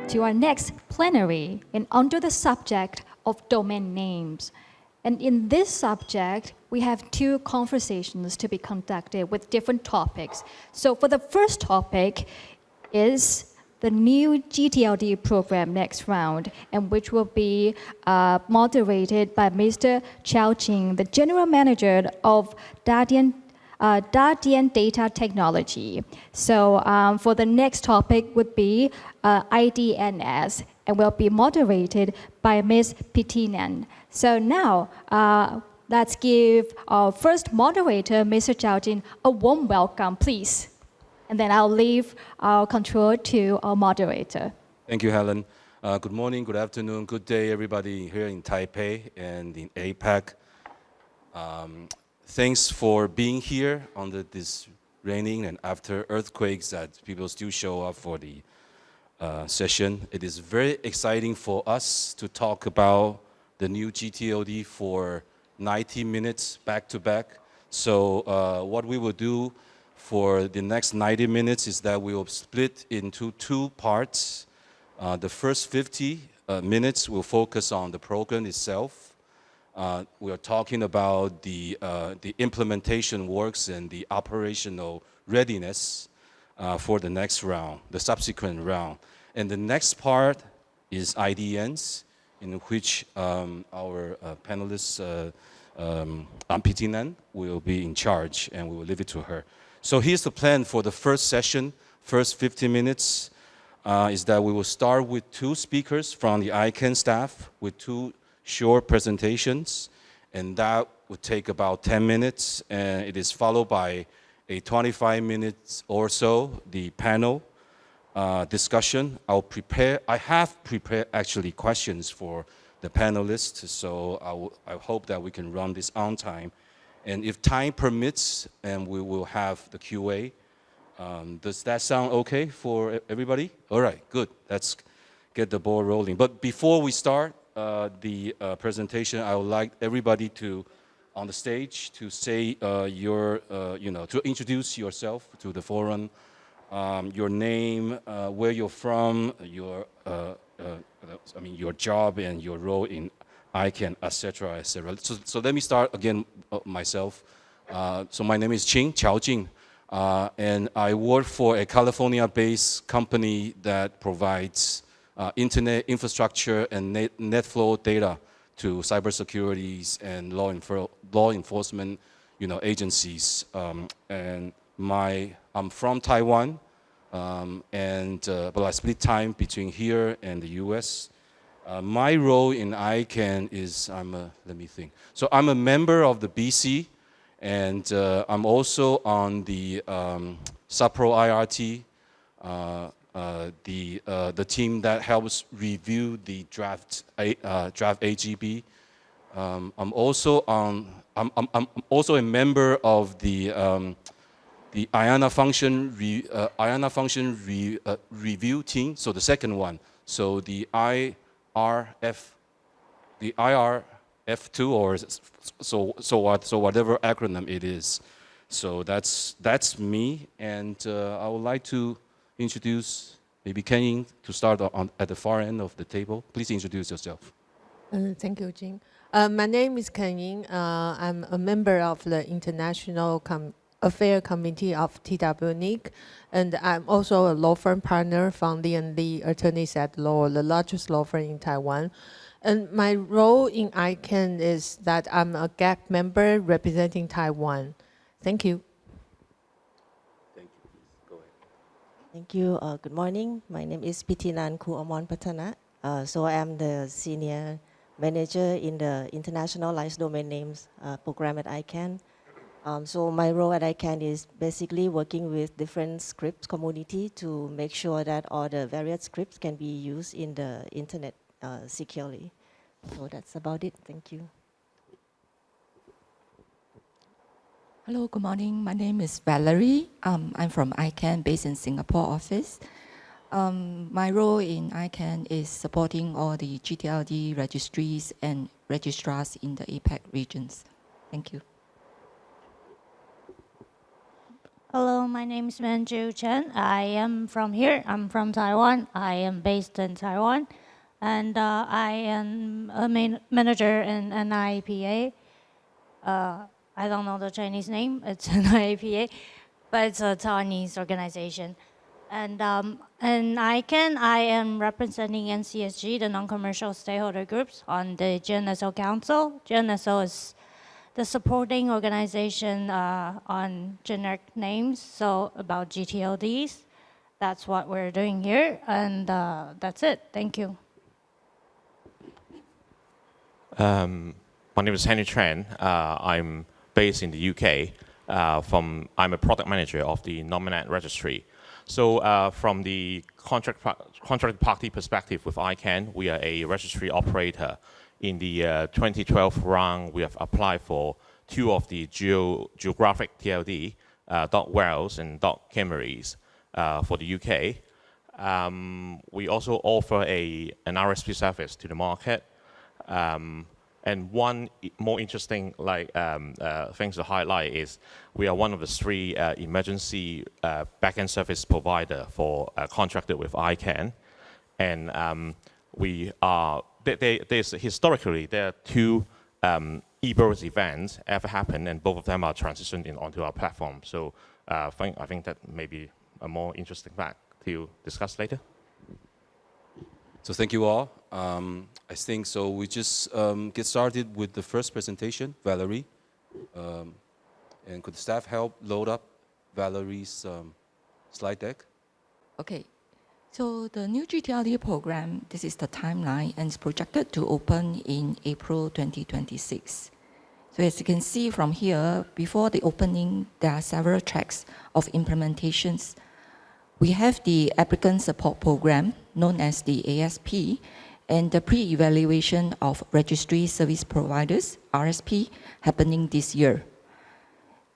to our next plenary and under the subject of domain names. And in this subject, we have two conversations to be conducted with different topics. So for the first topic is the new gTLD program next round, and which will be moderated by Mr. Ching, the General Manager of Dadian Data Technology. So for the next topic would be IDNS, and will be moderated by Ms. Pitinan. So now, let's give our first moderator, Mr. Ching, a warm welcome, please. And then I'll leave our control to our moderator. Thank you, Helen. Good morning, good afternoon, good day, everybody here in Taipei and in APAC. Thanks for being here under this raining and after earthquakes that people still show up for the session. It is very exciting for us to talk about the new gTLD for 90 minutes back to back. So what we will do for the next 90 minutes is that we will split into two parts. The first 50 minutes will focus on the program itself. We are talking about the implementation works and the operational readiness for the next round, the subsequent round. And the next part is IDNs, in which our panelist, Pitinan, will be in charge, and we will leave it to her. So here's the plan for the first session, first 50 minutes, is that we will start with two speakers from the ICANN staff with two short presentations, and that would take about 10 minutes, and it is followed by a 25 minutes or so, the panel discussion. I have prepared actually questions for the panelists, so I hope that we can run this on time. And if time permits, and we will have the QA. Does that sound okay for everybody? All right, good. Let's get the ball rolling. But before we start the presentation, I would like everybody to, on the stage, to say to introduce yourself to the forum, your name, where you're from, your job and your role in ICANN, etc., etc. So let me start again myself. So my name is Ching, Ching, and I work for a California-based company that provides internet infrastructure and net flow data to cybersecurity and law enforcement, agencies. And I'm from Taiwan, but I split time between here and the U.S. My role in ICANN is, let me think. So I'm a member of the BC, and I'm also on the SAPRO IRT, the team that helps review the draft AGB. I'm also a member of the IANA function review team. So the second one. So the IRF2, or so whatever acronym it is. So that's me, and I would like to introduce maybe Ken-Ying to start at the far end of the table. Please introduce yourself. Thank you, Jing. My name is Ken-Ying. I'm a member of the International Affairs Committee of TWNIC, and I'm also a law firm partner from the Attorneys at Law, the largest law firm in Taiwan. And my role in ICANN is that I'm a GAC member representing Taiwan. Thank you. Thank you. Please go ahead. Thank you. Good morning. My name is Pitinan Kooarmornpatana. So I am the senior manager in the Internationalized Domain Names program at ICANN. So my role at ICANN is basically working with different scripts community to make sure that all the various scripts can be used in the internet securely. So that's about it. Thank you. Hello, good morning. My name is Valerie. I'm from ICANN, based in Singapore office. My role in ICANN is supporting all the gTLD registries and registrars in the APAC regions. Thank you. Hello, my name is Manju Chen. I am from here. I'm from Taiwan. I am based in Taiwan. And I am a manager in NIIEPA. I don't know the Chinese name. It's NIIEPA, but it's a Taiwanese organization. And in ICANN, I am representing NCSG, the non-commercial stakeholder groups, on the GNSO Council. GNSO is the supporting organization on generic names, so about gTLDs. That's what we're doing here, and that's it. Thank you. My name is Henry Chen. I'm based in the UK. I'm a product manager of the Nominet registry. So from the contract party perspective with ICANN, we are a registry operator. In the 2012 round, we have applied for 2 of the geographic TLD, .Wales and .Canaries for the UK. We also offer an RSP service to the market. And one more interesting thing to highlight is we are one of the 3 emergency backend service provider for contracted with ICANN. And we are historically, there are 2 eBirds events ever happened, and both of them are transitioned onto our platform. So I think that may be a more interesting fact to discuss later. So thank you all. I think so. We just get started with the first presentation, Valerie. And could the staff help load up Valerie's slide deck? Okay. So the new gTLD program, this is the timeline, and it's projected to open in April 2026. So as you can see from here, before the opening, there are several tracks of implementations. We have the applicant support program, known as the ASP, and the pre-evaluation of registry service providers, RSP, happening this year.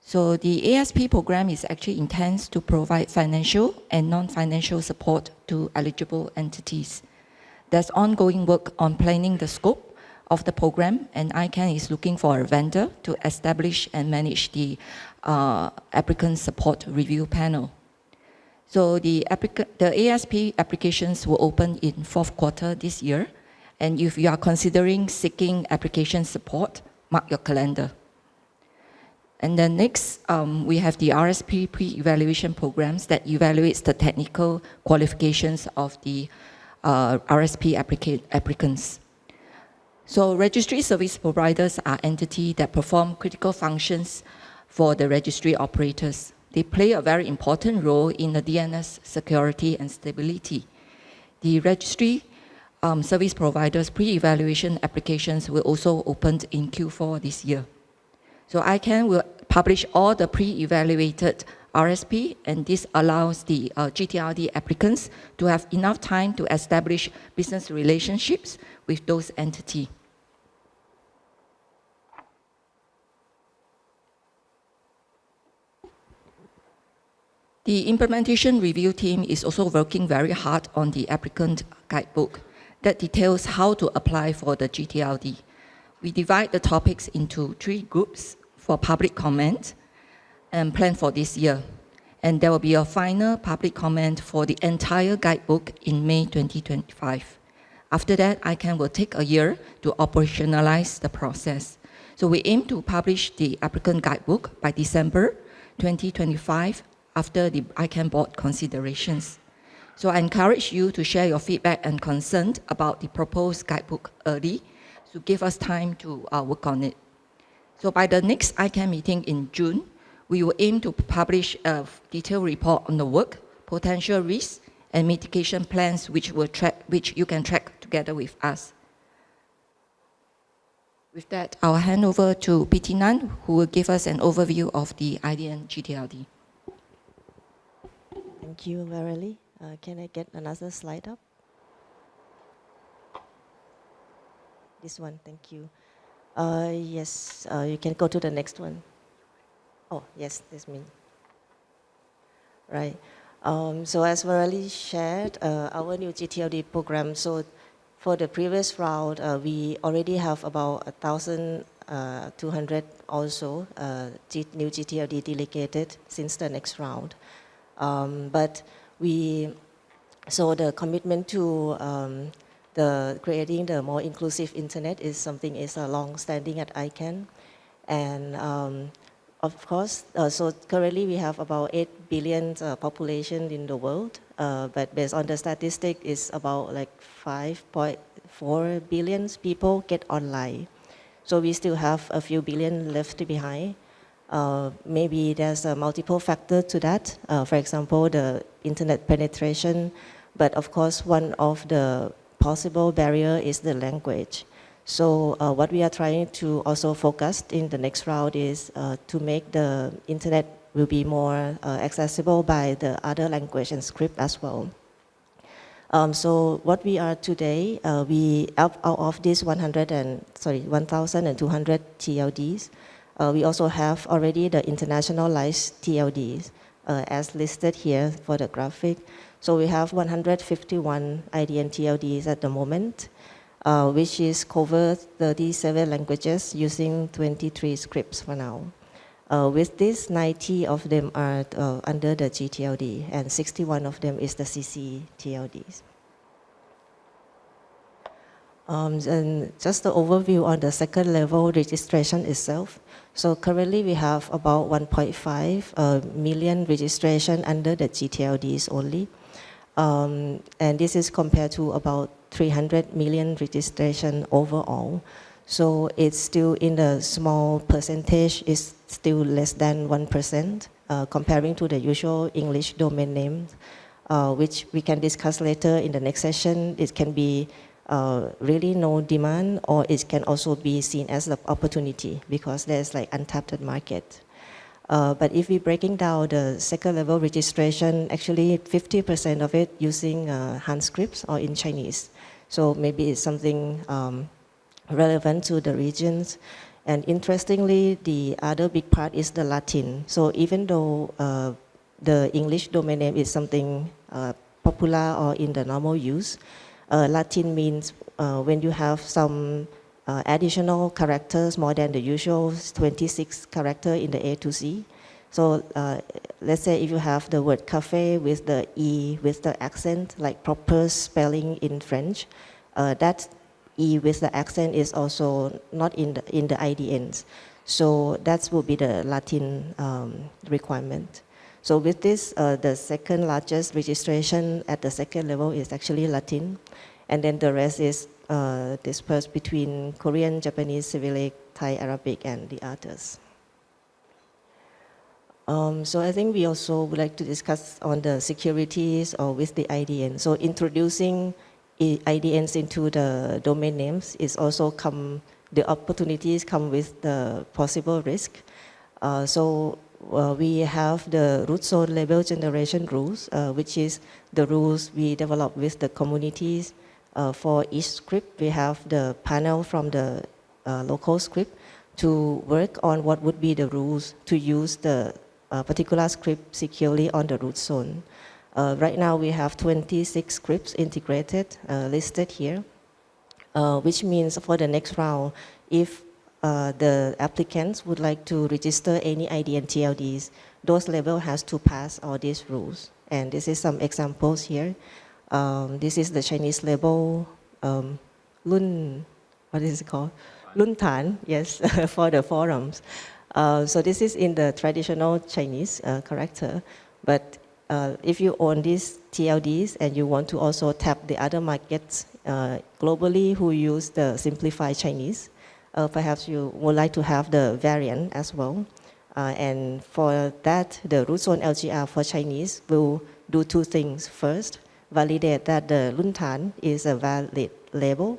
So the ASP program is actually intends to provide financial and non-financial support to eligible entities. There's ongoing work on planning the scope of the program, and ICANN is looking for a vendor to establish and manage the applicant support review panel. So the ASP applications will open in 4th quarter this year, and if you are considering seeking application support, mark your calendar. And then next, we have the RSP pre-evaluation programs that evaluates the technical qualifications of the RSP applicants. So registry service providers are entities that perform critical functions for the registry operators. They play a very important role in the DNS security and stability. The registry service providers pre-evaluation applications will also open in Q4 this year. So ICANN will publish all the pre-evaluated RSP, and this allows the gTLD applicants to have enough time to establish business relationships with those entities. The implementation review team is also working very hard on the applicant guidebook that details how to apply for the gTLD. We divide the topics into 3 groups for public comment and plan for this year. And there will be a final public comment for the entire guidebook in May 2025. After that, ICANN will take a year to operationalize the process. So we aim to publish the applicant guidebook by December 2025 after the ICANN board considerations. So I encourage you to share your feedback and concern about the proposed guidebook early to give us time to work on it. So by the next ICANN meeting in June, we will aim to publish a detailed report on the work, potential risks, and mitigation plans which you can track together with us. With that, I'll hand over to Pitinan, who will give us an overview of the IDN gTLD. Thank you, Valerie. Can I get another slide up? This one, thank you. Yes, you can go to the next one. Oh, yes, this means. Right. So as Valerie shared, our new gTLD program, so for the previous round, we already have about 1,000 200 also new gTLD delegated since the next round. But so the commitment to the creating the more inclusive internet is something is long-standing at ICANN. And of course, so currently we have about 8 billion population in the world, but based on the statistic, it's about like 5.4 billion people get online. So we still have a few billion left behind. Maybe there's a multiple factor to that. For example, the internet penetration, but of course, one of the possible barrier is the language. So what we are trying to also focus in the next round is to make the internet will be more accessible by the other language and script as well. So what we are today, we out of this 1,200 TLDs, we also have already the internationalized TLDs as listed here for the graphic. So we have 151 IDN TLDs at the moment, which is cover 37 languages using 23 scripts for now. With this, 90 of them are under the gTLD, and 61 of them is the CC TLDs. And just the overview on the second level registration itself. So currently we have about 1.5 million registration under the gTLDs only. And this is compared to about 300 million registration overall. So it's still in the small percentage, it's still less than 1% comparing to the usual English domain name, which we can discuss later in the next session. It can be really no demand, or it can also be seen as an opportunity because there's like untapped market. But if we're breaking down the second level registration, actually 50% of it using Han scripts or in Chinese. So maybe it's something relevant to the regions. And interestingly, the other big part is the Latin. So even though the English domain name is something popular or in the normal use, Latin means when you have some additional characters more than the usual 26 character in the A to Z. So let's say if you have the word cafe with the E with the accent, like proper spelling in French, that E with the accent is also not in the IDNs. So that will be the Latin requirement. So with this, the second largest registration at the second level is actually Latin. And then the rest is dispersed between Korean, Japanese, Cyrillic, Thai, Arabic, and the others. So I think we also would like to discuss on the securities or with the IDN. So introducing IDNs into the domain names is also the opportunities come with the possible risk. So we have the root zone label generation rules, which is the rules we develop with the communities. For each script, we have the panel from the local script to work on what would be the rules to use the particular script securely on the root zone. Right now, we have 26 scripts integrated, listed here, which means for the next round, if the applicants would like to register any IDN TLDs, those label has to pass all these rules. And this is some examples here. This is the Chinese label, Lun, what is it called? Lun Tan, yes, for the forums. So this is in the traditional Chinese character. But if you own these TLDs and you want to also tap the other markets globally who use the simplified Chinese, perhaps you would like to have the variant as well. And for that, the root zone LGR for Chinese will do two things. First, validate that the Lun Tan is a valid label.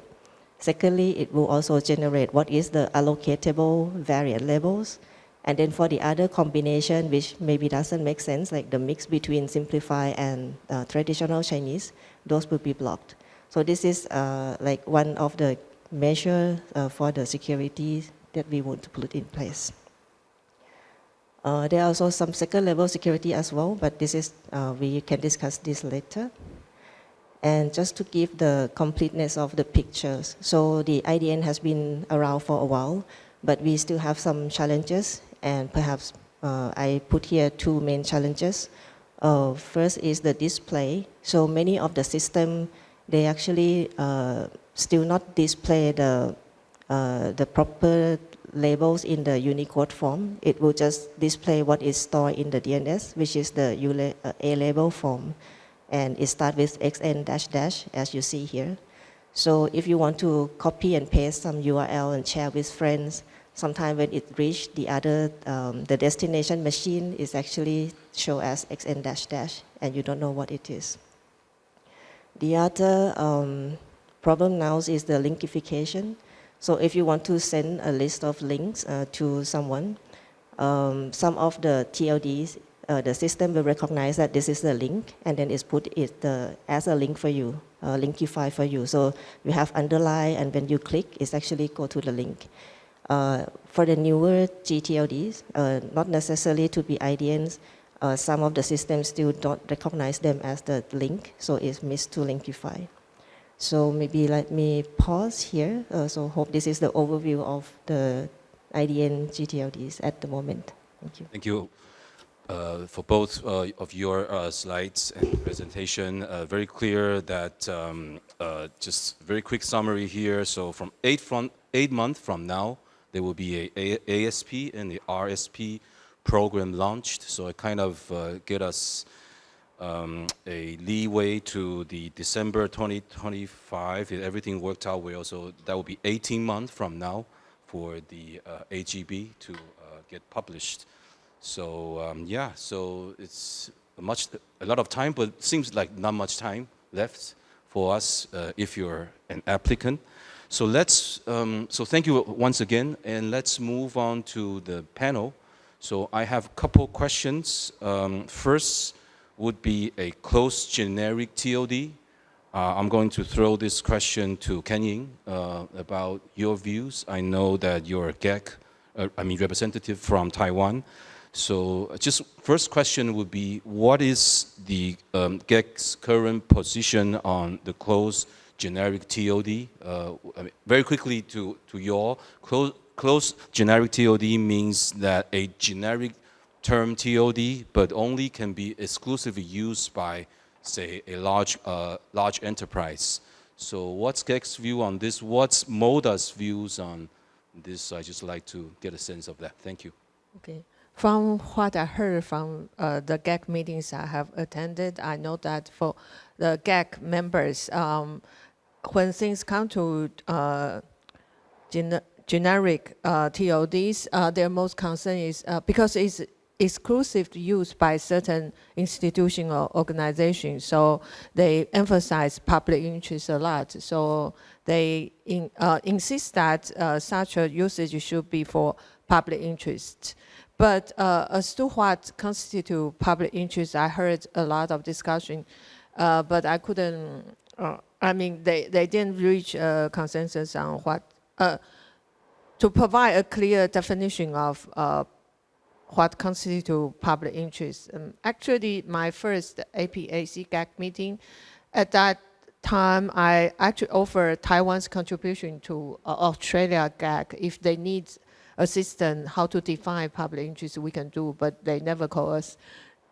Secondly, it will also generate what is the allocatable variant labels. And then for the other combination, which maybe doesn't make sense, like the mix between simplified and traditional Chinese, those will be blocked. So this is like one of the measures for the security that we want to put in place. There are also some second level security as well, but this is, we can discuss this later. And just to give the completeness of the pictures, so the IDN has been around for a while. but we still have some challenges, and perhaps I put here two main challenges. First is the display. So many of the system, they actually still not display the proper labels in the Unicode form. It will just display what is stored in the DNS, which is the A label form. And it starts with XN -- as you see here. So if you want to copy and paste some URL and share with friends, sometimes when it reaches the other, the destination machine is actually show as XN -- and you don't know what it is. The other problem now is the linkification. So if you want to send a list of links to someone, some of the TLDs, the system will recognize that this is the link, and then it's put it as a link for you, linkify for you. So you have underline, and when you click, it's actually go to the link. For the newer gTLDs, not necessarily to be IDNs, some of the systems still don't recognize them as the link, so it's missed to linkify. So maybe let me pause here. So hope this is the overview of the IDN gTLDs at the moment. Thank you. Thank you for both of your slides and presentation. Very clear that, just very quick summary here. So from 8 months from now, there will be a ASP and the RSP program launched. So it kind of get us a leeway to the December 2025 if everything worked out well. So that will be 18 months from now for the AGB to get published. So yeah, so it's a lot of time, but it seems like not much time left for us if you're an applicant. So let's, so thank you once again, and let's move on to the panel. So I have a couple questions. First would be a closed generic TLD. I'm going to throw this question to Ken-Ying about your views. I know that you're a GEC, representative from Taiwan. So just first question would be, what is the GEC's current position on the closed generic TLD? Very quickly to you all, closed generic TLD means that a generic term TLD, but only can be exclusively used by, say, a large enterprise. So what's GEC's view on this? What's MODA's views on this? I just like to get a sense of that. Thank you. Okay. From what I heard from the GEC meetings I have attended, I know that for the GEC members, when things come to generic TLDs, their most concern is because it's exclusive use by certain institution or organization, so they emphasize public interest a lot. So they insist that such a usage should be for public interest. But as to what constitutes public interest, I heard a lot of discussion, but I couldn't, they didn't reach a consensus on what, to provide a clear definition of what constitutes public interest. Actually, my first APAC GEC meeting, at that time, I actually offered Taiwan's contribution to Australia GEC. If they need assistance, how to define public interest, we can do, but they never call us.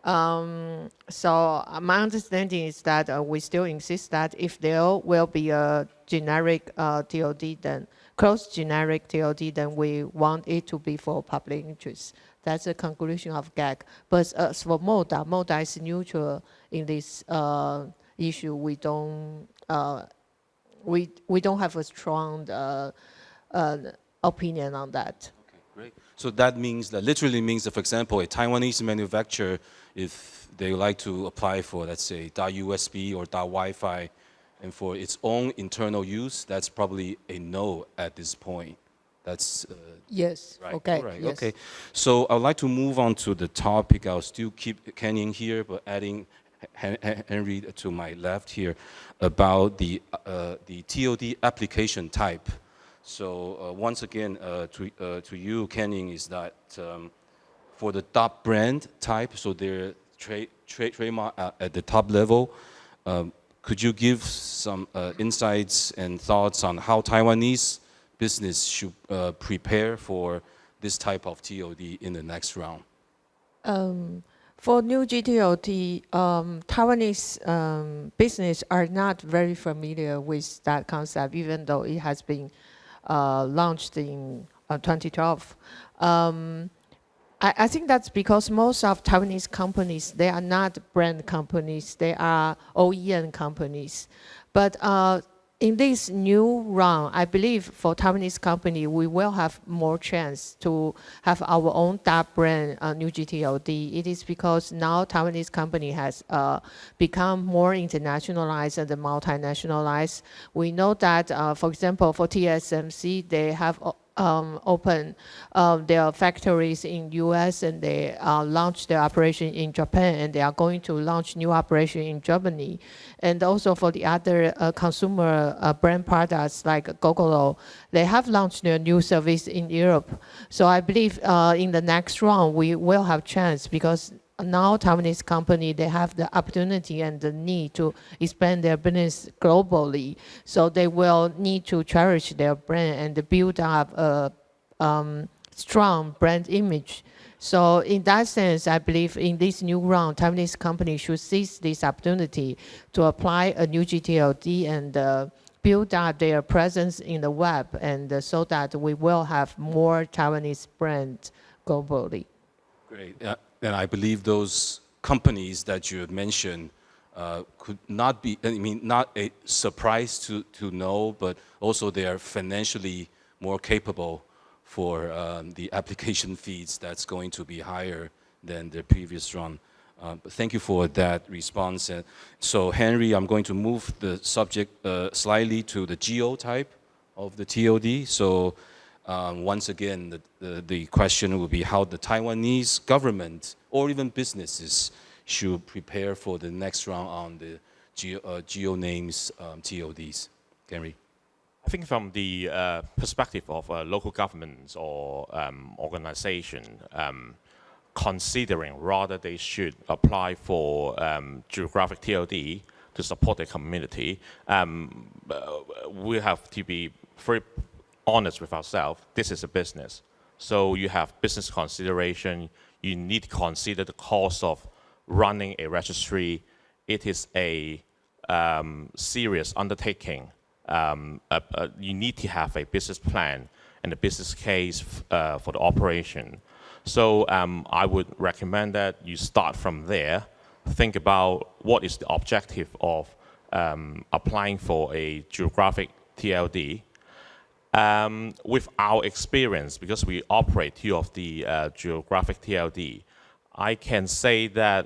So my understanding is that we still insist that if there will be a generic TLD, then closed generic TLD, then we want it to be for public interest. That's the conclusion of GEC. But as for MODA is neutral in this issue. We don't have a strong opinion on that. Okay, great. So that means, that literally means that, for example, a Taiwanese manufacturer, if they like to apply for, let's say, .USB or .Wi-Fi, and for its own internal use, that's probably a no at this point. That's yes. Right. Okay. Right. Yes. Okay. So I'd like to move on to the topic. I'll still keep Ken-Ying here, but adding Henry to my left here about the TLD application type. So once again, to you, Ken-Ying, is that for the top brand type, so their trademark at the top level. Could you give some insights and thoughts on how Taiwanese business should prepare for this type of TLD in the next round? For new gTLD, Taiwanese business are not very familiar with that concept, even though it has been launched in 2012. I think that's because most of Taiwanese companies, they are not brand companies, they are OEM companies. But in this new round, I believe for Taiwanese company, we will have more chance to have our own brand new gTLD. It is because now Taiwanese company has become more internationalized and multinationalized. We know that, for example, for TSMC, they have open their factories in US and they launched their operation in Japan, and they are going to launch new operation in Germany. And also for the other consumer brand products like Gogoro, they have launched their new service in Europe. So I believe in the next round we will have chance, because now Taiwanese company, they have the opportunity and the need to expand their business globally. So they will need to cherish their brand and build up a strong brand image. So in that sense, I believe in this new round, Taiwanese companies should seize this opportunity to apply a new gTLD and build up their presence in the web, and so that we will have more Taiwanese brands globally. Great. And I believe those companies that you had mentioned could not be, I mean, not a surprise to know, but also they are financially more capable for the application fees that's going to be higher than the previous round. But thank you for that response. So Henry, I'm going to move the subject slightly to the geo type of the TLD. So once again, the question will be how the Taiwanese government or even businesses should prepare for the next round on the geo names TLDs. Henry. I think from the perspective of local governments or organization, considering rather they should apply for geographic TLD to support their community, we have to be very honest with ourselves. This is a business. So you have business consideration. You need to consider the cost of running a registry. It is a serious undertaking. You need to have a business plan and a business case for the operation. So I would recommend that you start from there. Think about what is the objective of applying for a geographic TLD. With our experience, because we operate two of the geographic TLD, I can say that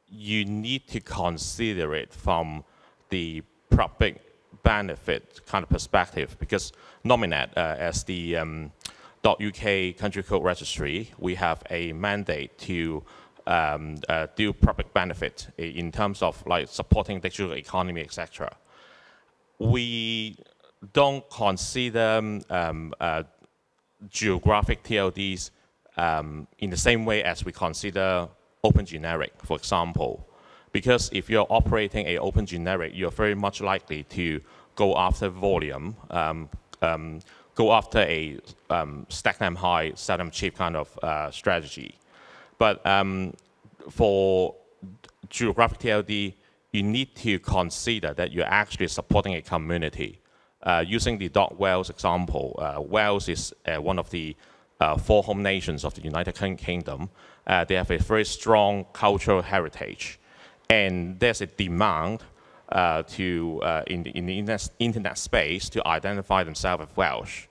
you need to consider it from the public benefit kind of perspective, because Nominet, as the .uk country code registry, we have a mandate to do public benefit in terms of like supporting digital economy, etc. We don't consider geographic TLDs in the same way as we consider open generic, for example. Because if you're operating an open generic, you're very much likely to go after volume, go after a stack them high, sell them cheap kind of strategy. But for geographic TLD, you need to consider that you're actually supporting a community. Using the Wales example, Wales is one of the 4 home nations of the United Kingdom. They have a very strong cultural heritage. And there's a demand in the internet space to identify themselves as Welsh.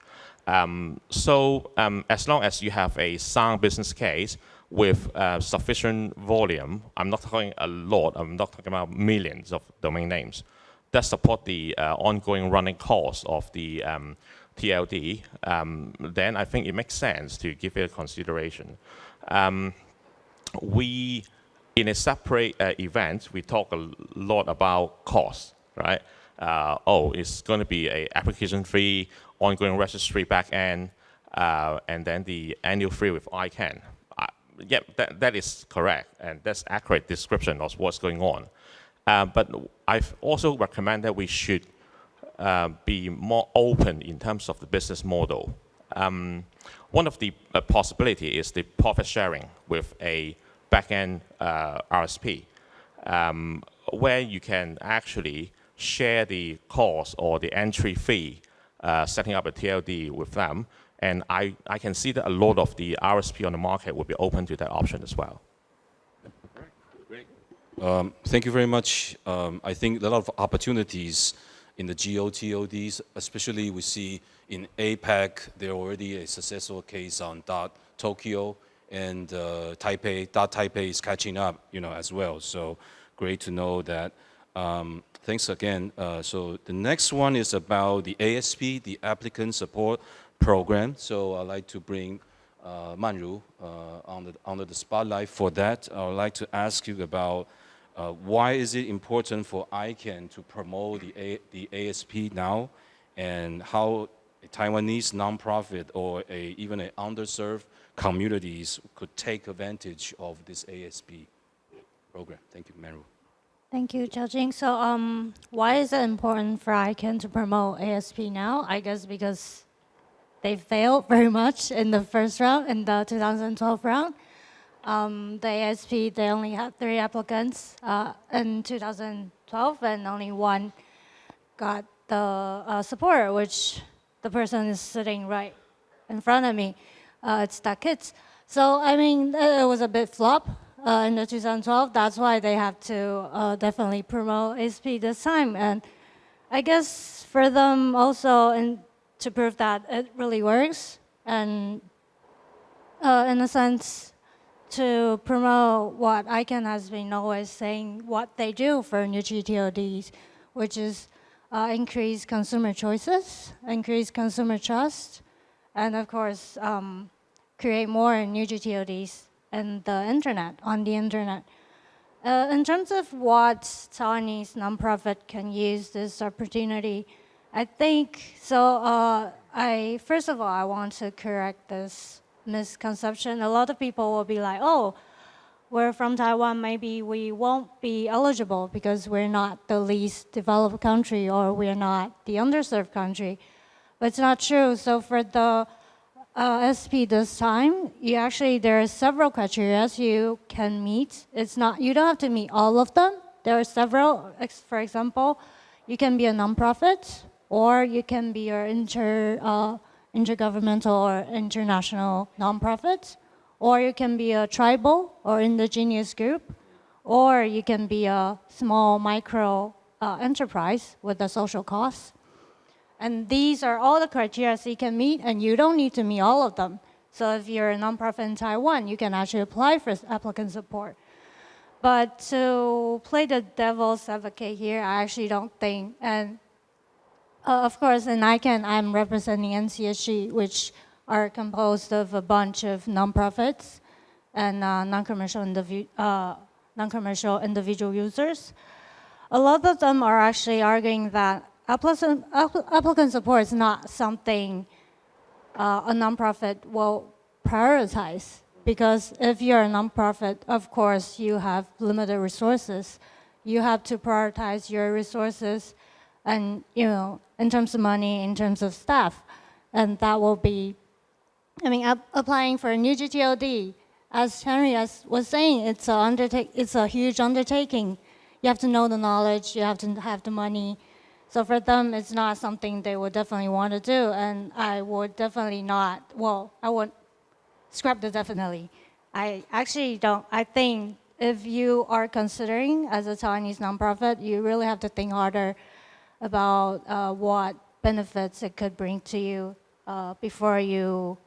So as long as you have a sound business case with sufficient volume, I'm not talking a lot, I'm not talking about millions of domain names, that support the ongoing running costs of the TLD, then I think it makes sense to give it a consideration. In a separate event, we talk a lot about costs, right? It's going to be an application fee, ongoing registry backend, and then the annual fee with ICANN. Yeah, that is correct, and that's accurate description of what's going on. But I also recommend that we should be more open in terms of the business model. One of the possibility is the profit sharing with a back-end RSP, where you can actually share the cost or the entry fee setting up a TLD with them. And I can see that a lot of the RSP on the market will be open to that option as well. Great. Thank you very much. I think a lot of opportunities in the gTLDs, especially we see in APAC, there already a successful case on .Tokyo, and Taipei, .Taipei is catching up, as well. So great to know that. Thanks again. So the next one is about the ASP, the Applicant Support Program. So I'd like to bring Manru under the spotlight for that. I would like to ask you about why is it important for ICANN to promote the ASP now, and how a Taiwanese nonprofit or even an underserved communities could take advantage of this ASP program. Thank you, Manru. Thank you, Ching. So why is it important for ICANN to promote ASP now? I guess because they failed very much in the first round, in the 2012 round. The ASP, they only had 3 applicants in 2012, and only 1 got the support, which the person is sitting right in front of me. It's Kids. So, I mean, it was a bit flop in the 2012. That's why they have to definitely promote ASP this time. And I guess for them also, to prove that it really works, and in a sense, to promote what ICANN has been always saying, what they do for new gTLDs, which is increase consumer choices, increase consumer trust, and of course, create more new gTLDs on the internet. In terms of what Taiwanese nonprofit can use this opportunity, I think, so first of all, I want to correct this misconception. A lot of people will be like, oh, we're from Taiwan, maybe we won't be eligible because we're not the least developed country, or we're not the underserved country. But it's not true. So for the SP this time, there are several criteria you can meet. You don't have to meet all of them. There are several. For example, you can be a nonprofit, or you can be an intergovernmental or international nonprofit, or you can be a tribal or indigenous group, or you can be a small micro enterprise with a social cost. And these are all the criteria you can meet, and you don't need to meet all of them. So if you're a nonprofit in Taiwan, you can actually apply for applicant support. But to play the devil's advocate here, I actually don't think, and of course, in ICANN, I'm representing NCSG, which are composed of a bunch of nonprofits and non-commercial individual users. A lot of them are actually arguing that applicant support is not something a nonprofit will prioritize, because if you're a nonprofit, of course, you have limited resources. You have to prioritize your resources, and in terms of money, in terms of staff, and that will be, applying for a new gTLD, as Henry was saying, it's a huge undertaking. You have to know the knowledge, you have to have the money. So for them, it's not something they would definitely want to do, and I would definitely not. Well, I would scrap the definitely. I actually don't. I think if you are considering as a Taiwanese nonprofit, you really have to think harder about what benefits it could bring to you before you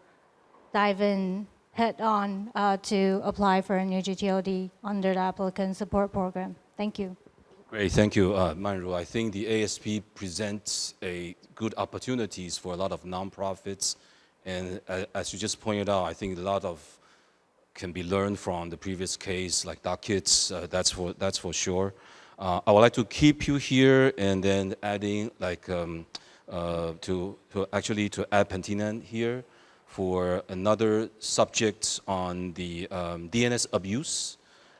dive in head on to apply for a new gTLD under the applicant support program. Thank you. Great, thank you, Manru. I think the ASP presents a good opportunities for a lot of nonprofits, and as you just pointed out, I think a lot of can be learned from the previous case, like Kids. That's for sure. I would like to keep you here, and then adding to add Pitinan here for another subject on the DNS abuse,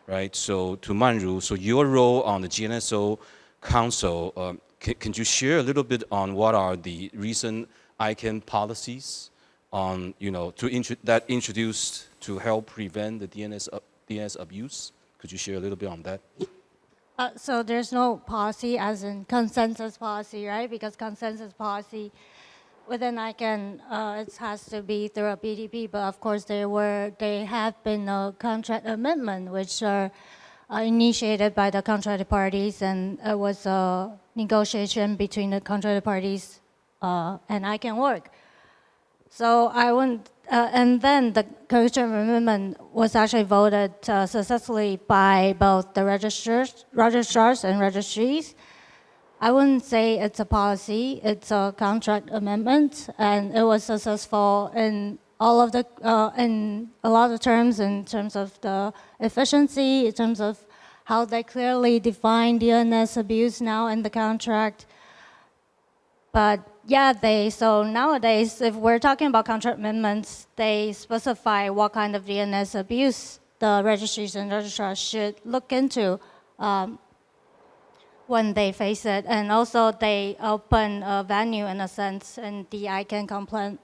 right? So to Manru, so your role on the GNSO Council, can you share a little bit on what are the recent ICANN policies on, that introduced to help prevent the DNS abuse? Could you share a little bit on that? So there's no policy as in consensus policy, right? Because consensus policy within ICANN, it has to be through a BDP, but of course there have been a contract amendment which are initiated by the contracted parties, and it was a negotiation between the contracted parties and ICANN work. So I wouldn't, and then the contract amendment was actually voted successfully by both the registrars and registries. I wouldn't say it's a policy, it's a contract amendment, and it was successful in all of the, in a lot of terms, in terms of the efficiency, in terms of how they clearly define DNS abuse now in the contract. But yeah, so nowadays, if we're talking about contract amendments, they specify what kind of DNS abuse the registries and registrars should look into when they face it. And also they open a venue in a sense in the ICANN complaint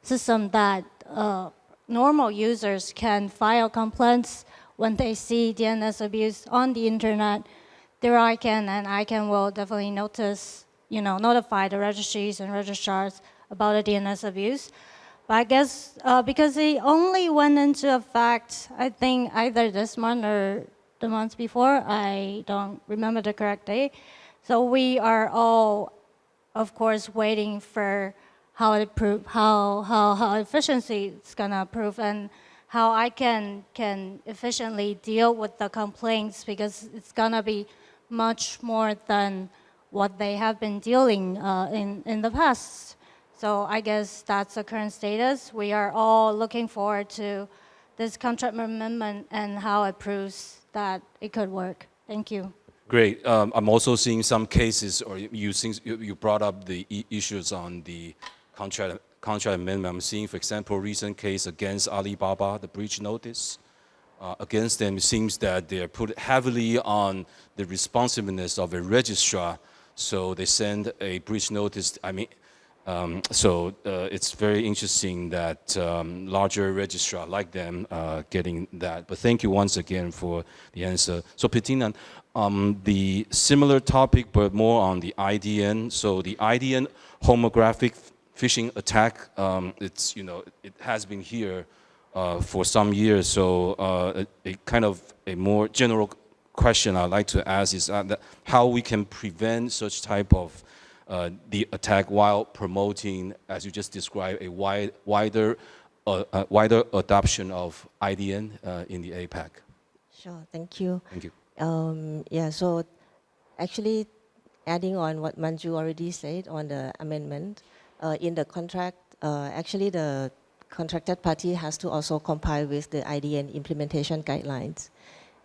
system that normal users can file complaints when they see DNS abuse on the internet through ICANN, and ICANN will definitely notify the registries and registrars about the DNS abuse. But I guess because it only went into effect, I think either this month or the months before, I don't remember the correct date. So we are all, of course, waiting for how efficiency it's gonna prove and how ICANN can efficiently deal with the complaints, because it's gonna be much more than what they have been dealing in the past. So I guess that's the current status. We are all looking forward to this contract amendment and how it proves that it could work. Thank you. Great. I'm also seeing some cases, or you brought up the issues on the contract amendment. I'm seeing, for example, recent case against Alibaba, the breach notice. Against them, it seems that they're put heavily on the responsiveness of a registrar. So they send a breach notice. It's very interesting that larger registrar like them getting that. But thank you once again for the answer. So Pitinan, the similar topic, but more on the IDN. So the IDN homographic phishing attack, it has been here for some years. So a more general question I'd like to ask is how we can prevent such type of the attack while promoting, as you just described, a wider adoption of IDN in the APAC. Sure, thank you. Thank you. So actually, adding on what Manju already said on the amendment, in the contract, actually the contracted party has to also comply with the IDN implementation guidelines.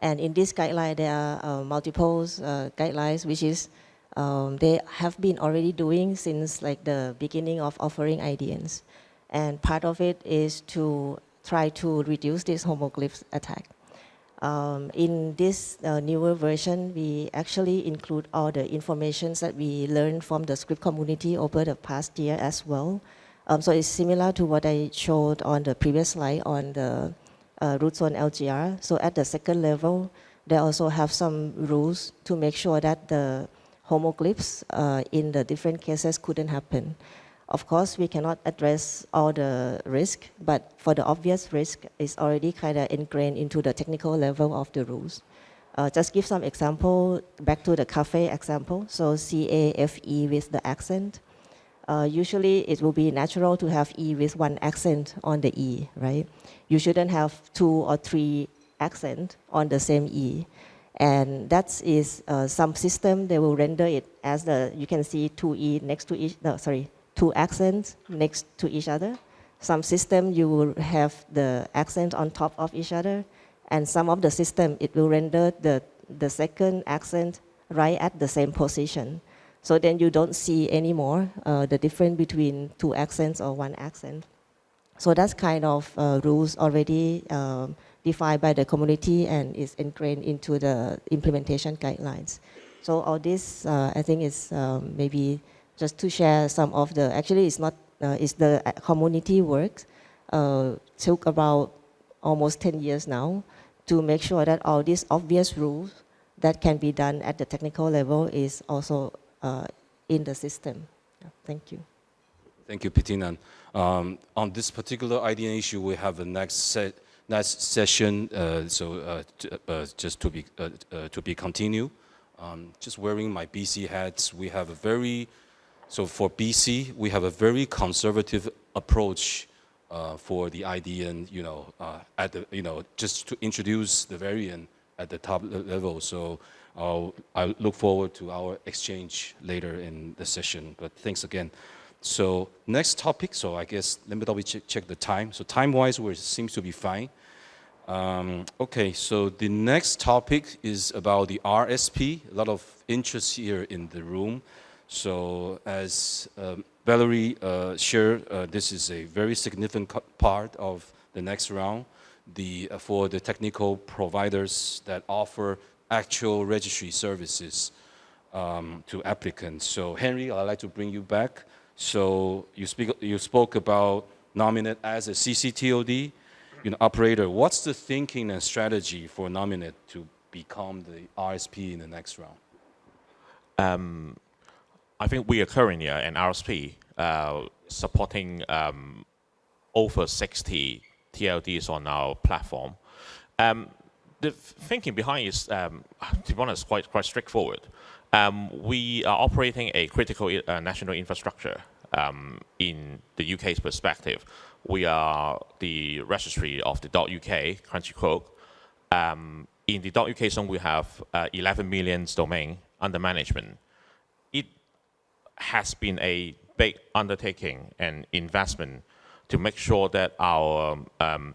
And in this guideline, there are multiple guidelines, which is they have been already doing since like the beginning of offering IDNs. And part of it is to try to reduce this homoglyphs attack. In this newer version, we actually include all the information that we learned from the script community over the past year as well. So it's similar to what I showed on the previous slide on the root zone LGR. So at the second level, they also have some rules to make sure that the homoglyphs in the different cases couldn't happen. Of course, we cannot address all the risk, but for the obvious risk, it's already kind of ingrained into the technical level of the rules. Just give some example, back to the cafe example. So C-A-F-E with the accent. Usually it will be natural to have E with one accent on the E, right? You shouldn't have 2 or 3 accents on the same E. And that is some system, they will render it as you can see 2 E next to each, 2 accents next to each other. Some system you will have the accent on top of each other, and some of the system it will render the second accent right at the same position. So then you don't see anymore the difference between 2 accents or 1 accent. So that's kind of rules already defined by the community and is ingrained into the implementation guidelines. So all this, I think, is maybe just to share some of the. Actually, it's not. It's the community work. Took about almost 10 years now to make sure that all these obvious rules that can be done at the technical level is also in the system. Yeah, thank you. Thank you, Pitinan. On this particular IDN issue, we have a next session. Just to be continued. Just wearing my BC hats, we have a very. So for BC, we have a very conservative approach for the IDN. Just to introduce the variant at the top level. So I look forward to our exchange later in the session. But thanks again. So next topic. So I guess let me double check the time. So time-wise, it seems to be fine. Okay. So the next topic is about the RSP. A lot of interest here in the room. So as Valerie shared, this is a very significant part of the next round. For the technical providers that offer actual registry services to applicants. So Henry, I'd like to bring you back. So you spoke about Nominet as a gTLD operator. What's the thinking and strategy for Nominet to become the RSP in the next round? I think we are currently an RSP supporting over 60 TLDs on our platform. The thinking behind is, to be honest, quite straightforward. We are operating a critical national infrastructure in the UK's perspective. We are the registry of the .uk country code. In the .uk zone, we have 11 million domain under management. It has been a big undertaking and investment to make sure that our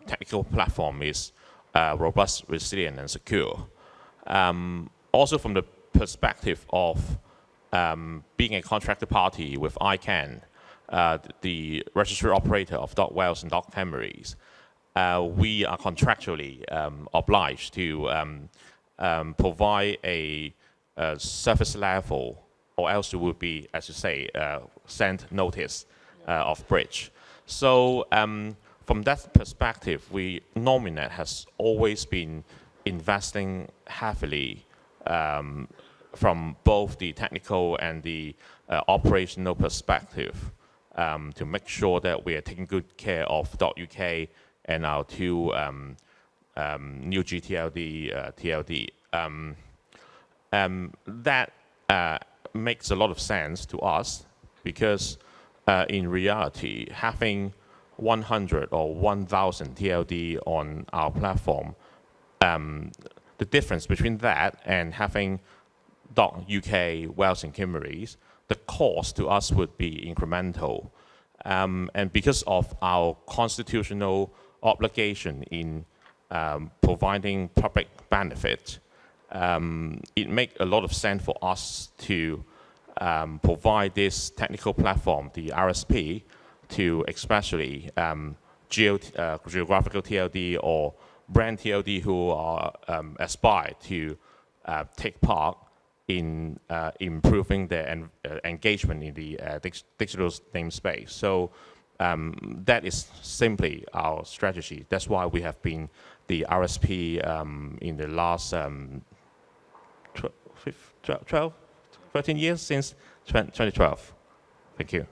technical platform is robust, resilient, and secure. Also from the perspective of being a contracted party with ICANN, the registry operator of .wales and .camries, we are contractually obliged to provide a service level, or else it would be, as you say, send notice of breach. So from that perspective, Nominet has always been investing heavily from both the technical and the operational perspective to make sure that we are taking good care of .uk and our two new gTLD TLD. That makes a lot of sense to us because in reality, having 100 or 1,000 TLD on our platform, the difference between that and having .uk, Wales and Camries, the cost to us would be incremental. And because of our constitutional obligation in providing public benefit, it makes a lot of sense for us to provide this technical platform, the RSP, to especially geographical TLD or brand TLD who are aspire to take part in improving their engagement in the digital namespace. So that is simply our strategy. That's why we have been the RSP in the last 13 years, since 2012. Thank you.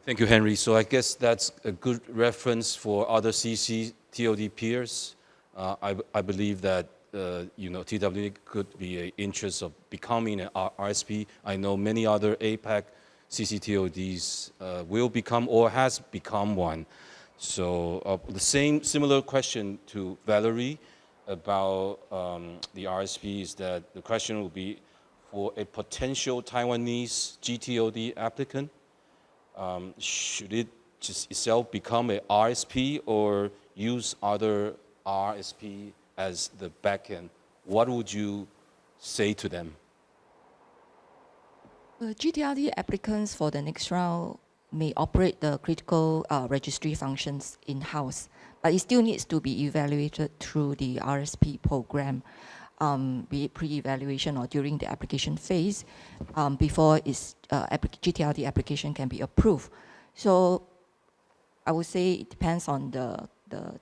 Thank you, Henry. So I guess that's a good reference for other gTLD peers. I believe that TWNIC could be an interest of becoming an RSP. I know many other APAC gTLDs will become or has become one. So the similar question to Valerie about the RSP is that the question will be for a potential Taiwanese gTLD applicant. Should it just itself become a RSP or use other RSP as the backend? What would you say to them? gTLD applicants for the next round may operate the critical registry functions in-house, but it still needs to be evaluated through the RSP program. be it pre-evaluation or during the application phase, before its gTLD application can be approved. So I would say it depends on the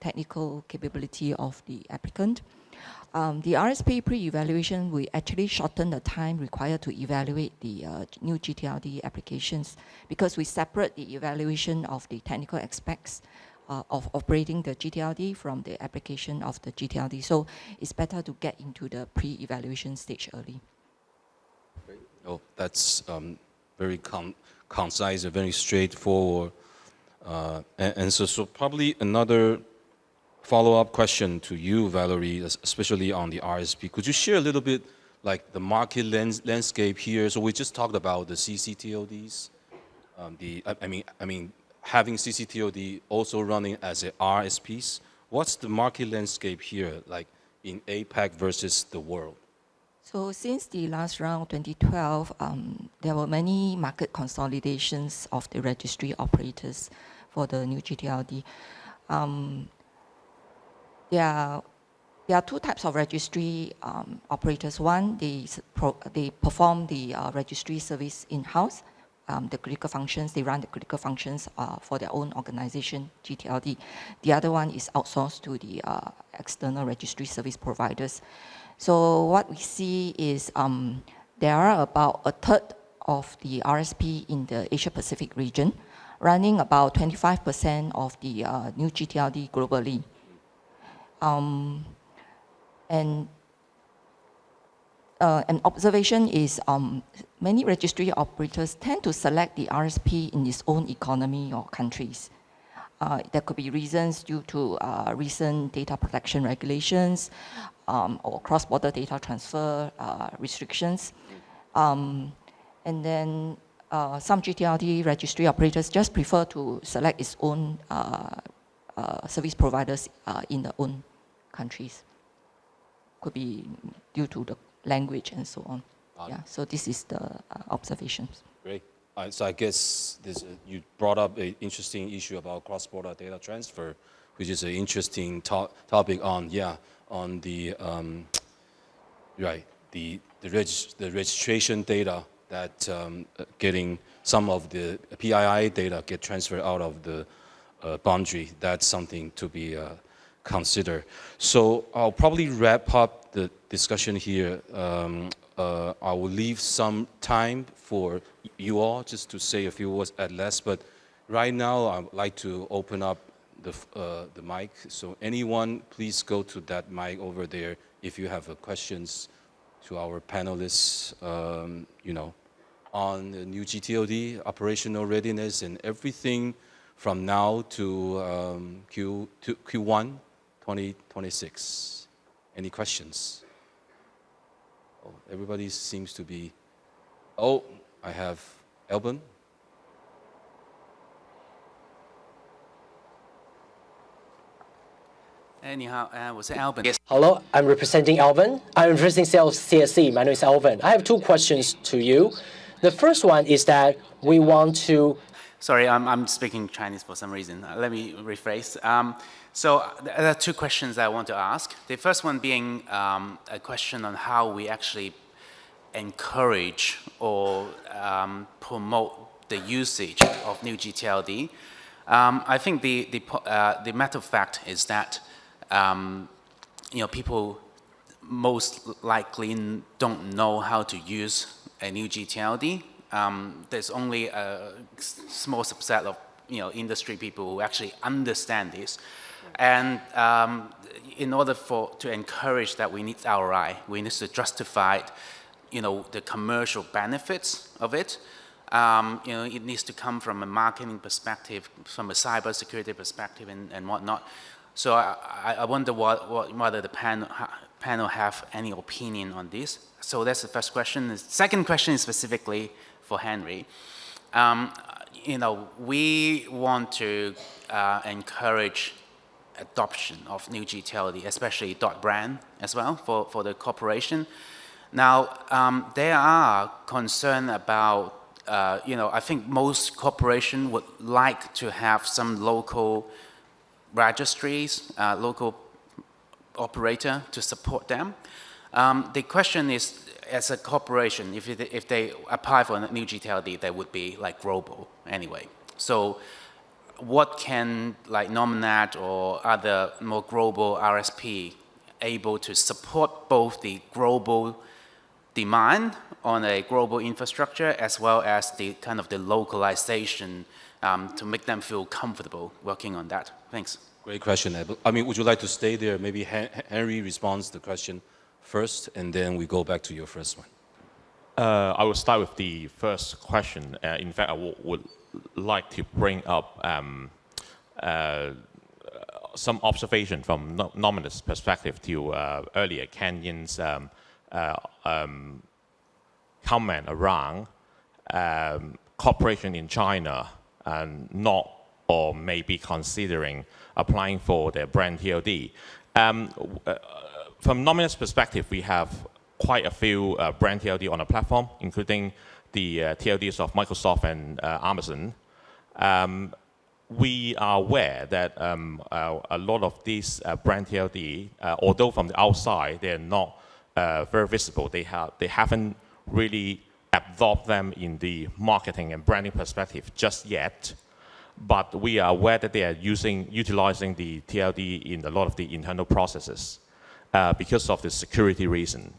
technical capability of the applicant. The RSP pre-evaluation will actually shorten the time required to evaluate the new gTLD applications, because we separate the evaluation of the technical aspects of operating the gTLD from the application of the gTLD. So it's better to get into the pre-evaluation stage early. Great. Oh, that's very concise and very straightforward. And so probably another follow-up question to you, Valerie, especially on the RSP. Could you share a little bit like the market landscape here? So we just talked about the CCTLDs. I mean, having CCTLD also running as a RSPs. What's the market landscape here, like in APAC versus the world? So since the last round, 2012, there were many market consolidations of the registry operators for the new gTLD. There are two types of registry operators. One, they perform the registry service in-house, the critical functions, they run the critical functions for their own organization, gTLD. The other one is outsourced to the external registry service providers. So what we see is there are about a third of the RSP in the Asia-Pacific region, running about 25% of the new gTLD globally. An observation is many registry operators tend to select the RSP in its own economy or countries. There could be reasons due to recent data protection regulations or cross-border data transfer restrictions. And then some gTLD registry operators just prefer to select its own service providers in their own countries. Could be due to the language and so on. Yeah, so this is the observations. Great. So I guess you brought up an interesting issue about cross-border data transfer, which is an interesting topic on the registration data that getting some of the PII data get transferred out of the boundary. That's something to be considered. So I'll probably wrap up the discussion here. I will leave some time for you all just to say a few words at last, but right now I'd like to open up the mic. So anyone, please go to that mic over there if you have questions to our panelists, on the new gTLD, operational readiness and everything from now to Q1 2026. Any questions? Oh, everybody seems to be. Oh, I have Alban. Anyhow, was it Alban? Yes. Hello, I'm representing Alban. I'm representing sales CSC. My name is Alban. I have two questions to you. The first one is that we want to. Sorry, I'm speaking Chinese for some reason. Let me rephrase. So there are two questions I want to ask. The first one being a question on how we actually encourage or promote the usage of new gTLD. I think the matter of fact is that people most likely don't know how to use a new gTLD. There's only a small subset of industry people who actually understand this, and in order to encourage that, we need ROI. We need to justify, the commercial benefits of it. It needs to come from a marketing perspective, from a cybersecurity perspective, and whatnot. So I wonder whether the panel have any opinion on this. So that's the first question. The second question is specifically for Henry. We want to encourage adoption of new gTLD, especially .brand as well for the corporation. Now, there are concerns about, I think most corporations would like to have some local registries, local operator to support them. The question is, as a corporation, if they apply for a new gTLD, they would be like global anyway. So what can like Nominet or other more global RSP able to support both the global demand on a global infrastructure as well as the kind of the localization to make them feel comfortable working on that? Thanks. Great question. I mean, would you like to stay there? Maybe Henry responds to the question first, and then we go back to your first one. I will start with the first question. In fact, I would like to bring up some observation from Nominet's perspective to earlier Ken-Ying's comment around corporation in China and not or maybe considering applying for their brand TLD. From Nominet's perspective, we have quite a few brand TLD on the platform, including the TLDs of Microsoft and Amazon. We are aware that a lot of these brand TLD, although from the outside they're not very visible, they haven't really absorbed them in the marketing and branding perspective just yet. But we are aware that they are utilizing the TLD in a lot of the internal processes because of the security reason.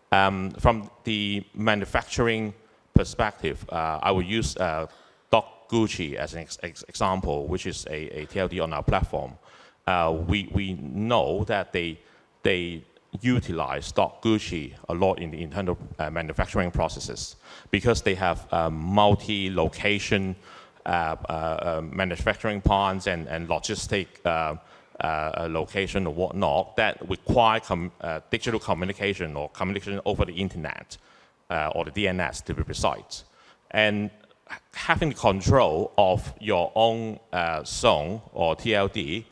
From the manufacturing perspective, I will use Gucci as an example, which is a TLD on our platform. We know that they utilize Gucci a lot in the internal manufacturing processes because they have multi-location manufacturing plants and logistic location or whatnot that require digital communication or communication over the internet or the DNS to be precise. And having control of your own zone or TLD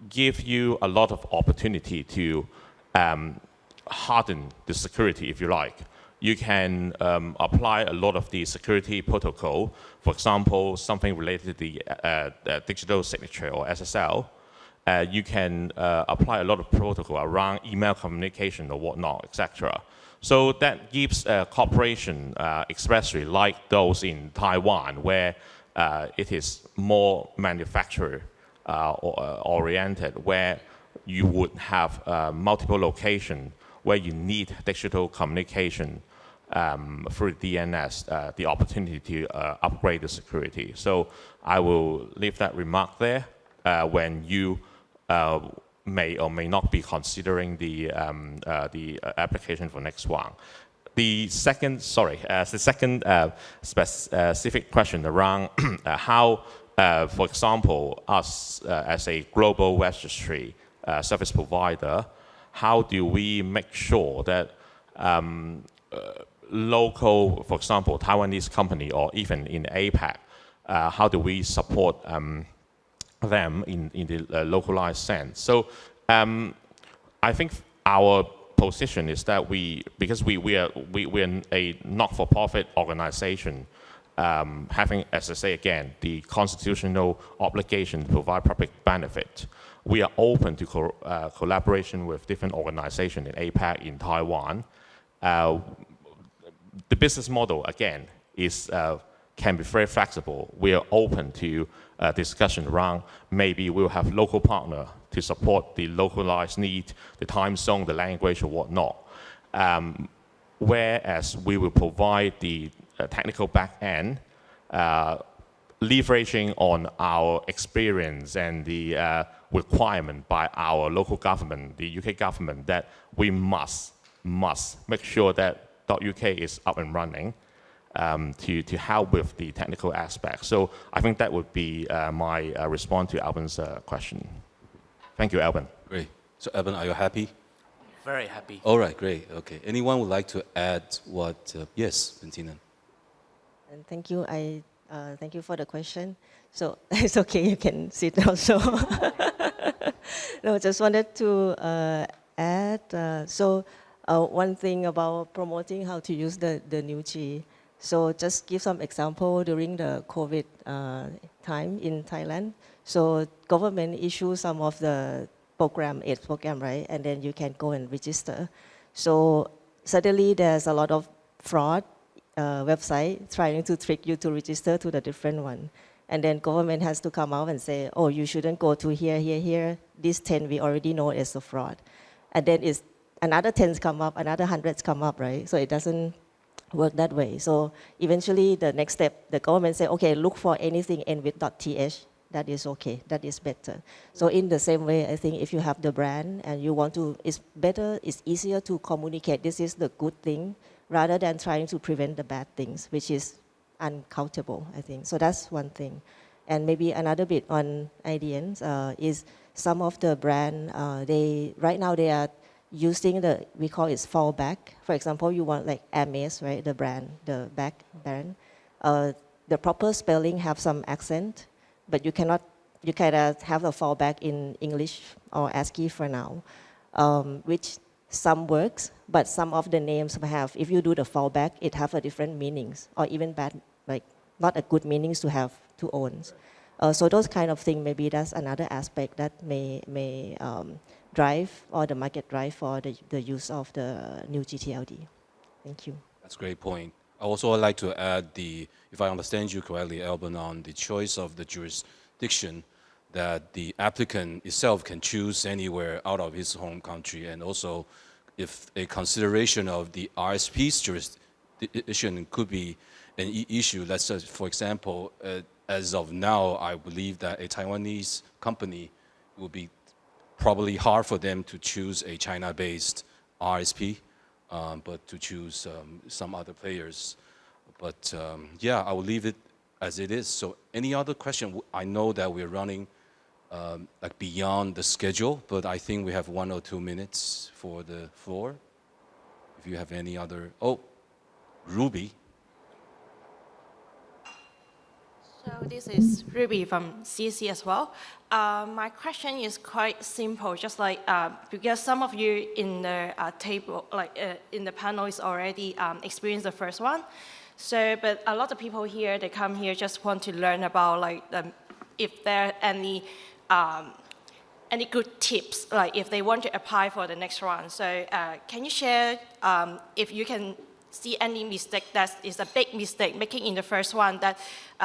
gives you a lot of opportunity to harden the security, if you like. You can apply a lot of the security protocol, for example, something related to the digital signature or SSL. You can apply a lot of protocol around email communication or whatnot, etc. So that gives a corporation, especially like those in Taiwan, where it is more manufacturer oriented, where you would have multiple locations where you need digital communication through DNS, the opportunity to upgrade the security. So I will leave that remark there when you may or may not be considering the application for next one. The second, specific question around how, for example, us as a global registry service provider, how do we make sure that local, for example, Taiwanese company or even in APAC, how do we support them in the localized sense? So I think our position is that because we're a not-for-profit organization, having, as I say again, the constitutional obligation to provide public benefit, we are open to collaboration with different organizations in APAC, in Taiwan. The business model, again, can be very flexible. We are open to discussion around maybe we'll have local partner to support the localized need, the time zone, the language, or whatnot. Whereas we will provide the technical back end, leveraging on our experience and the requirement by our local government, the UK government, that we must make sure that .uk is up and running to help with the technical aspect. So I think that would be my response to Alban's question. Thank you, Alban. Great. So Alban, are you happy? Very happy. All right, great. Okay. Anyone would like to add what? Yes, Pitinan. And thank you. Thank you for the question. So it's okay, you can sit down. So no, just wanted to add. One thing about promoting how to use the new G. So just give some example during the COVID time in Thailand. So government issues some of the program, aid program, right? And then you can go and register. So suddenly there's a lot of fraud website trying to trick you to register to the different one. And then government has to come out and say, oh, you shouldn't go to here, here, here. This 10 we already know is a fraud. And then it's another 10s come up, another 100s come up, right? So it doesn't work that way. So eventually the next step, the government say, okay, look for anything end with .th. That is okay, that is better. So in the same way, I think if you have the brand and you want to, it's better, it's easier to communicate this is the good thing rather than trying to prevent the bad things, which is uncountable, I think. So that's one thing. And maybe another bit on IDNs is some of the brand, right now they are using we call it fallback. For example, you want like Hermes, right, the brand, the back brand. The proper spelling have some accent, but you cannot have the fallback in English or ASCII for now, which some works, but some of the names have, if you do the fallback, it have a different meanings, or even bad, like not a good meanings to have to own. So those kind of things, maybe that's another aspect that may drive, or the market drive for the use of the new gTLD. Thank you. That's a great point. I also would like to add if I understand you correctly, Alban, on the choice of the jurisdiction, that the applicant itself can choose anywhere out of his home country, and also if a consideration of the RSP's jurisdiction could be an issue. Let's say, for example, as of now, I believe that a Taiwanese company will be probably hard for them to choose a China-based RSP, but to choose some other players. But yeah, I will leave it as it is. So any other question? I know that we're running like beyond the schedule, but I think we have 1 or 2 minutes for the floor. If you have any other, Ruby. So this is Ruby from CC as well. My question is quite simple, just like because some of you in the table, in the panel, is already experienced the first one. So, but a lot of people here, they come here just want to learn about if there are any good tips, like if they want to apply for the next round. So can you share if you can see any mistake that is a big mistake making in the first one that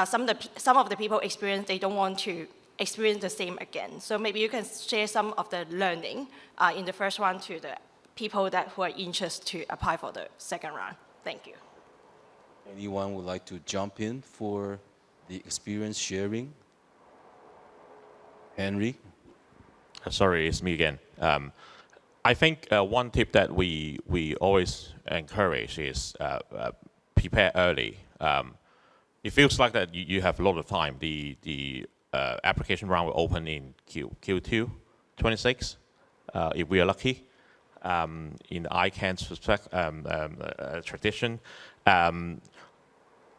some of the people experience, they don't want to experience the same again. So maybe you can share some of the learning in the first one to the people who are interested to apply for the second round. Thank you. Anyone would like to jump in for the experience sharing? Henry? Sorry, it's me again. I think one tip that we always encourage is prepare early. It feels like that you have a lot of time. The application round will open in Q2 26, if we are lucky. In ICANN's tradition,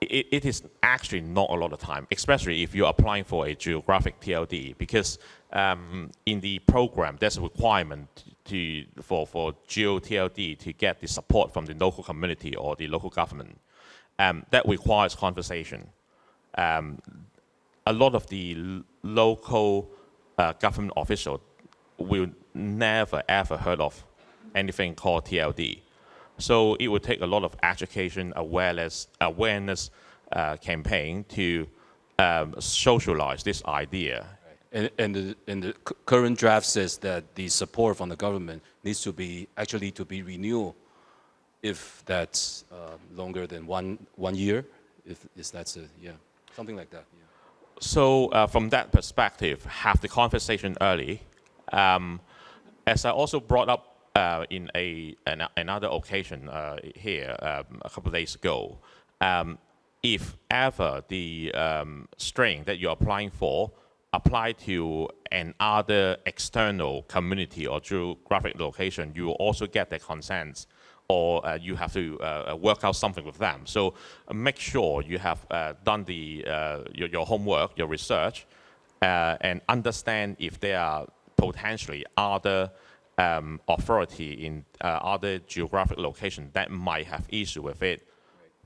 it is actually not a lot of time, especially if you're applying for a geographic TLD, because in the program there's a requirement for gTLD to get the support from the local community or the local government. That requires conversation. A lot of the local government officials will never ever heard of anything called TLD. So it would take a lot of education, awareness campaign to socialize this idea. And the current draft says that the support from the government needs to be renewed if that's longer than one year, if that's something like that. Yeah. So from that perspective, have the conversation early. As I also brought up in another occasion here a couple of days ago, if ever the string that you're applying for apply to another external community or geographic location, you will also get their consent, or you have to work out something with them. So make sure you have done your homework, your research, and understand if there are potentially other authority in other geographic locations that might have issue with it.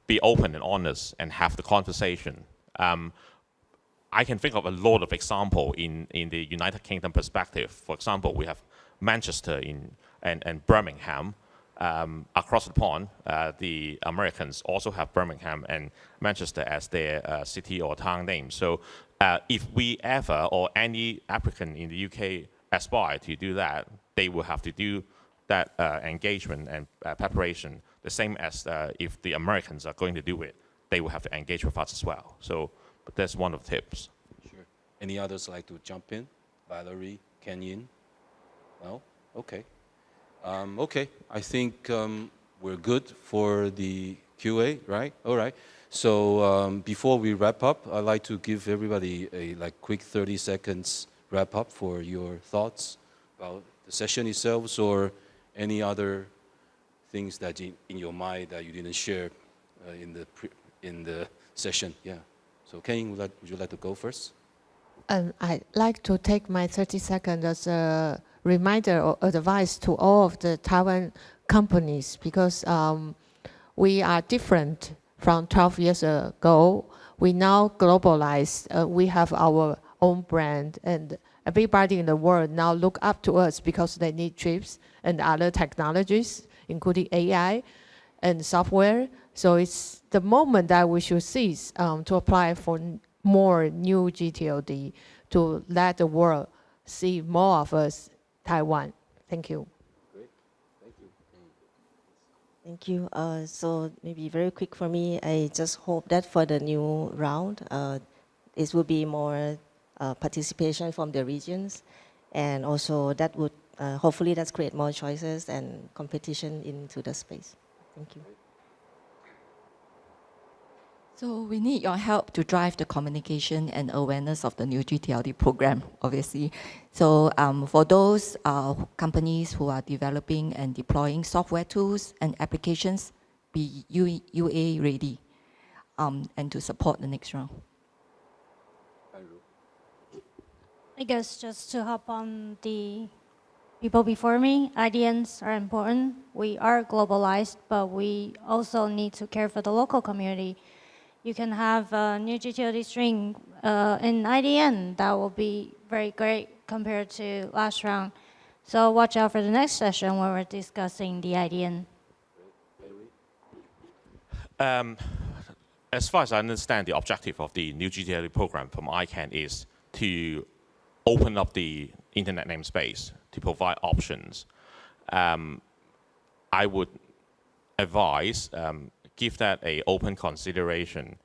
Be open and honest and have the conversation. I can think of a lot of examples in the United Kingdom perspective. For example, we have Manchester and Birmingham. across the pond, the Americans also have Birmingham and Manchester as their city or town name. So if we ever, or any applicant in the UK aspire to do that, they will have to do that engagement and preparation, the same as if the Americans are going to do it, they will have to engage with us as well. So but that's one of the tips. Sure. Any others like to jump in? Valerie, Ken-Ying? No? Okay. Okay, I think we're good for the QA, right? All right. So before we wrap up, I'd like to give everybody a quick 30 seconds wrap up for your thoughts about the session itself, or any other things that in your mind that you didn't share in the session. Yeah. So Ken, would you like to go first? I'd like to take my 30 seconds as a reminder or advice to all of the Taiwan companies, because we are different from 12 years ago. We now globalized. We have our own brand, and everybody in the world now look up to us because they need chips and other technologies, including AI and software. So it's the moment that we should seize to apply for more new gTLD to let the world see more of us, Taiwan. Thank you. Great. Thank you. Thank you. So maybe very quick for me, I just hope that for the new round, it will be more participation from the regions, and also that would hopefully that's create more choices and competition into the space. Thank you. So we need your help to drive the communication and awareness of the new gTLD program, obviously. So for those companies who are developing and deploying software tools and applications, be UA ready and to support the next round. I guess just to hop on the people before me, IDNs are important. We are globalized, but we also need to care for the local community. You can have a new gTLD string in IDN. That will be very great compared to last round. So watch out for the next session when we're discussing the IDN. As far as I understand, the objective of the new gTLD program from ICANN is to open up the internet namespace to provide options. I would advise give that an open consideration.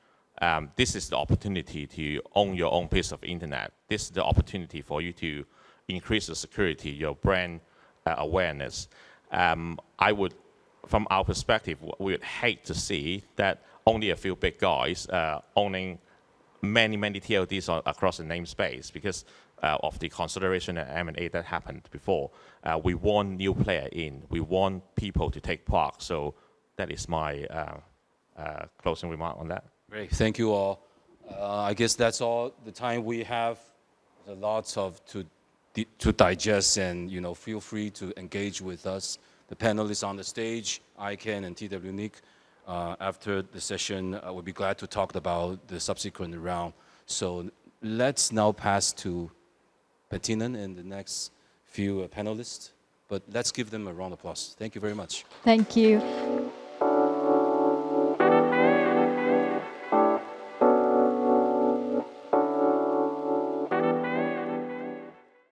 This is the opportunity to own your own piece of internet. This is the opportunity for you to increase the security, your brand awareness. I would, from our perspective, we would hate to see that only a few big guys owning many TLDs across the namespace because of the consideration and M&A that happened before. We want new player in. We want people to take part. So that is my closing remark on that. Great, thank you all. I guess that's all the time we have. There's lots to digest, and feel free to engage with us. The panelists on the stage, ICANN and TWNIC. After the session, I would be glad to talk about the subsequent round. So let's now pass to Pitinan and the next few panelists. But let's give them a round of applause. Thank you very much. Thank you.